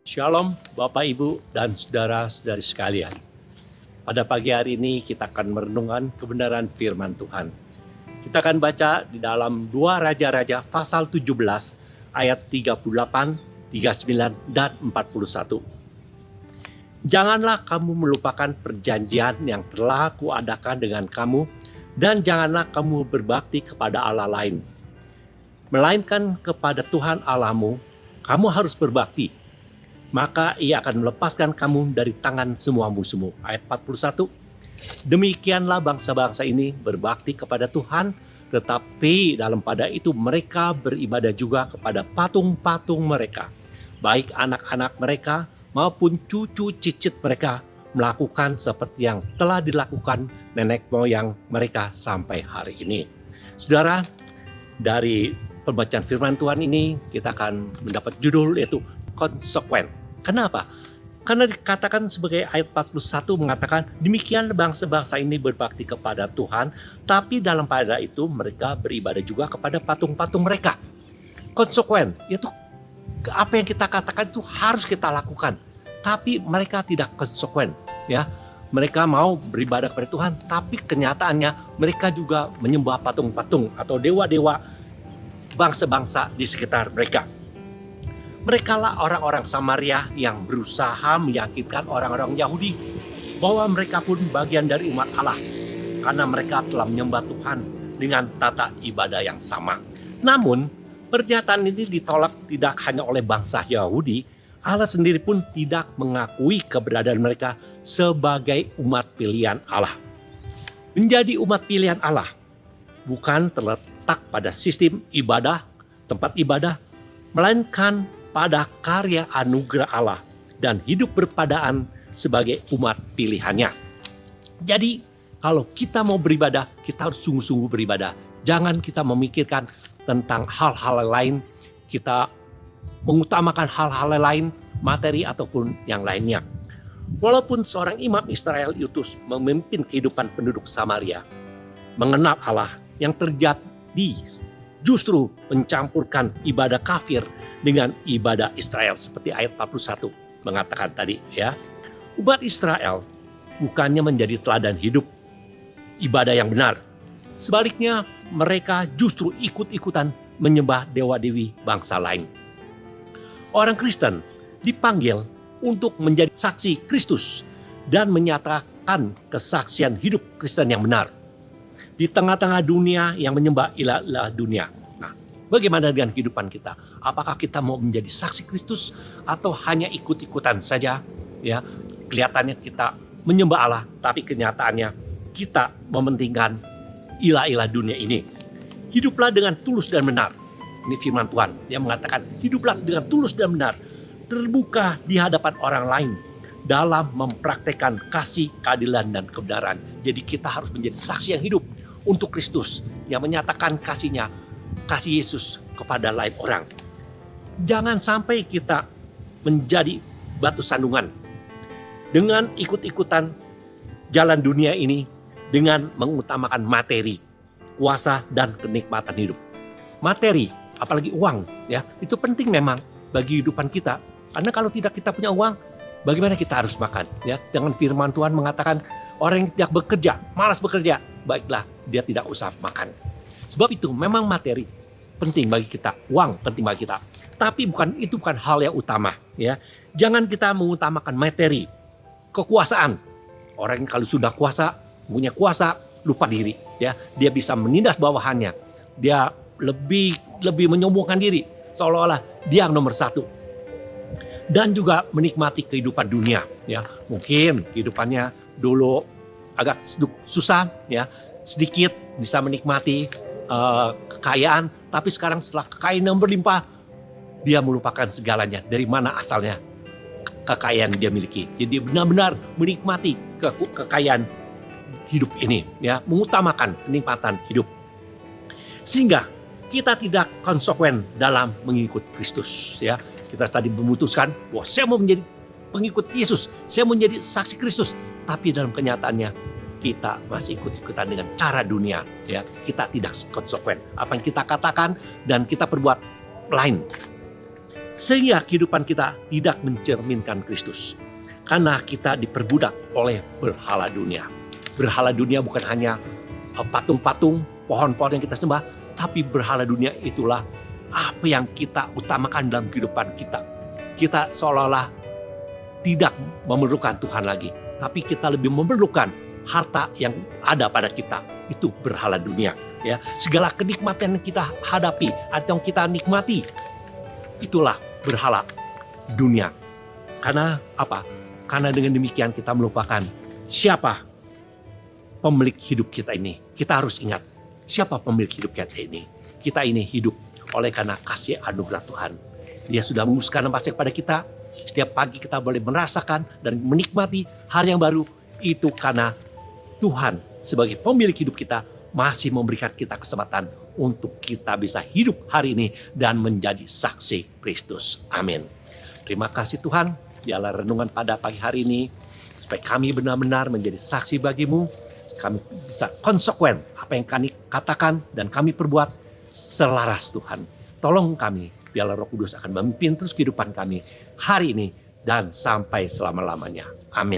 Shalom Bapak Ibu dan saudara-saudari sekalian. Pada pagi hari ini kita akan merenungkan kebenaran firman Tuhan. Kita akan baca di dalam 2 Raja-Raja pasal 17 ayat 38, 39 dan 41. Janganlah kamu melupakan perjanjian yang telah kuadakan dengan kamu, dan janganlah kamu berbakti kepada Allah lain, melainkan kepada Tuhan Allahmu kamu harus berbakti. Maka ia akan melepaskan kamu dari tangan semua musuhmu. Ayat 41. Demikianlah bangsa-bangsa ini berbakti kepada Tuhan, tetapi dalam pada itu mereka beribadah juga kepada patung-patung mereka. Baik anak-anak mereka maupun cucu cicit mereka melakukan seperti yang telah dilakukan nenek moyang mereka sampai hari ini. Saudara, dari pembacaan firman Tuhan ini kita akan mendapat judul yaitu konsekuen. Kenapa? Karena dikatakan sebagai ayat 41 mengatakan demikian bangsa-bangsa ini berbakti kepada Tuhan, tapi dalam pada itu mereka beribadah juga kepada patung-patung mereka. Konsekuen, yaitu apa yang kita katakan itu harus kita lakukan, tapi mereka tidak konsekuen, ya. Mereka mau beribadah kepada Tuhan, tapi kenyataannya mereka juga menyembah patung-patung atau dewa-dewa bangsa-bangsa di sekitar mereka. Merekalah orang-orang Samaria yang berusaha meyakinkan orang-orang Yahudi bahwa mereka pun bagian dari umat Allah, karena mereka telah menyembah Tuhan dengan tata ibadah yang sama. Namun, pernyataan ini ditolak tidak hanya oleh bangsa Yahudi, Allah sendiri pun tidak mengakui keberadaan mereka sebagai umat pilihan Allah. Menjadi umat pilihan Allah bukan terletak pada sistem ibadah, tempat ibadah, melainkan pada karya anugerah Allah dan hidup berpadaan sebagai umat pilihannya. Jadi, kalau kita mau beribadah, kita harus sungguh-sungguh beribadah. Jangan kita memikirkan tentang hal-hal lain, kita mengutamakan hal-hal lain, materi ataupun yang lainnya. Walaupun seorang imam Israel Yutus memimpin kehidupan penduduk Samaria, mengenal Allah, yang terjadi justru mencampurkan ibadah kafir dengan ibadah Israel seperti ayat 41 mengatakan tadi, ya. Umat Israel bukannya menjadi teladan hidup ibadah yang benar. Sebaliknya mereka justru ikut-ikutan menyembah dewa-dewi bangsa lain. Orang Kristen dipanggil untuk menjadi saksi Kristus dan menyatakan kesaksian hidup Kristen yang benar di tengah-tengah dunia yang menyembah ilah-ilah dunia. Nah, bagaimana dengan kehidupan kita? Apakah kita mau menjadi saksi Kristus atau hanya ikut-ikutan saja? Ya, kelihatannya kita menyembah Allah, tapi kenyataannya kita mementingkan ilah-ilah dunia ini. Hiduplah dengan tulus dan benar. Ini firman Tuhan. Dia mengatakan, hiduplah dengan tulus dan benar, terbuka di hadapan orang lain dalam mempraktekkan kasih, keadilan, dan kebenaran. Jadi kita harus menjadi saksi yang hidup untuk Kristus yang menyatakan kasih Yesus kepada lain orang. Jangan sampai kita menjadi batu sandungan dengan ikut-ikutan jalan dunia ini dengan mengutamakan materi, kuasa, dan kenikmatan hidup. Materi, apalagi uang, ya, itu penting memang bagi kehidupan kita. Karena kalau tidak kita punya uang, bagaimana kita harus makan? Ya, dengan firman Tuhan mengatakan orang yang tidak bekerja, malas bekerja, baiklah dia tidak usah makan. Sebab itu memang materi penting bagi kita, uang penting bagi kita. Tapi bukan hal yang utama. Ya, jangan kita mengutamakan materi, kekuasaan. Orang kalau sudah punya kuasa, lupa diri. Ya, dia bisa menindas bawahannya. Dia lebih menyombongkan diri, seolah-olah dia yang nomor satu. Dan juga menikmati kehidupan dunia, ya. Mungkin kehidupannya dulu agak susah, ya, sedikit bisa menikmati kekayaan, tapi sekarang setelah kekayaan yang berlimpah, dia melupakan segalanya. Dari mana asalnya kekayaan dia miliki? Jadi benar-benar menikmati kekayaan hidup ini, ya, mengutamakan kenikmatan hidup, sehingga kita tidak konsekuen dalam mengikut Kristus, ya. Kita tadi memutuskan bahwa saya mau menjadi pengikut Yesus, saya mau menjadi saksi Kristus, tapi dalam kenyataannya kita masih ikut-ikutan dengan cara dunia, ya. Kita tidak konsekuen. Apa yang kita katakan dan kita perbuat lain. Sehingga kehidupan kita tidak mencerminkan Kristus. Karena kita diperbudak oleh berhala dunia. Berhala dunia bukan hanya patung-patung, pohon-pohon yang kita sembah, tapi berhala dunia itulah apa yang kita utamakan dalam kehidupan kita. Kita seolah-olah tidak memerlukan Tuhan lagi, tapi kita lebih memerlukan harta yang ada pada kita. Itu berhala dunia. Ya, segala kenikmatan yang kita hadapi atau yang kita nikmati, itulah berhala dunia. Karena apa? Karena dengan demikian kita melupakan siapa pemilik hidup kita ini. Kita harus ingat siapa pemilik hidup kita ini. Kita ini hidup oleh karena kasih anugerah Tuhan. Dia sudah menguskan nafasnya kepada kita. Setiap pagi kita boleh merasakan dan menikmati hari yang baru. Itu karena Tuhan sebagai pemilik hidup kita masih memberikan kita kesempatan untuk kita bisa hidup hari ini dan menjadi saksi Kristus. Amin. Terima kasih Tuhan, biarlah renungan pada pagi hari ini supaya kami benar-benar menjadi saksi bagimu. Kami bisa konsekuen apa yang kami katakan dan kami perbuat selaras Tuhan. Tolong kami, biarlah Roh Kudus akan memimpin terus kehidupan kami hari ini dan sampai selama-lamanya. Amin.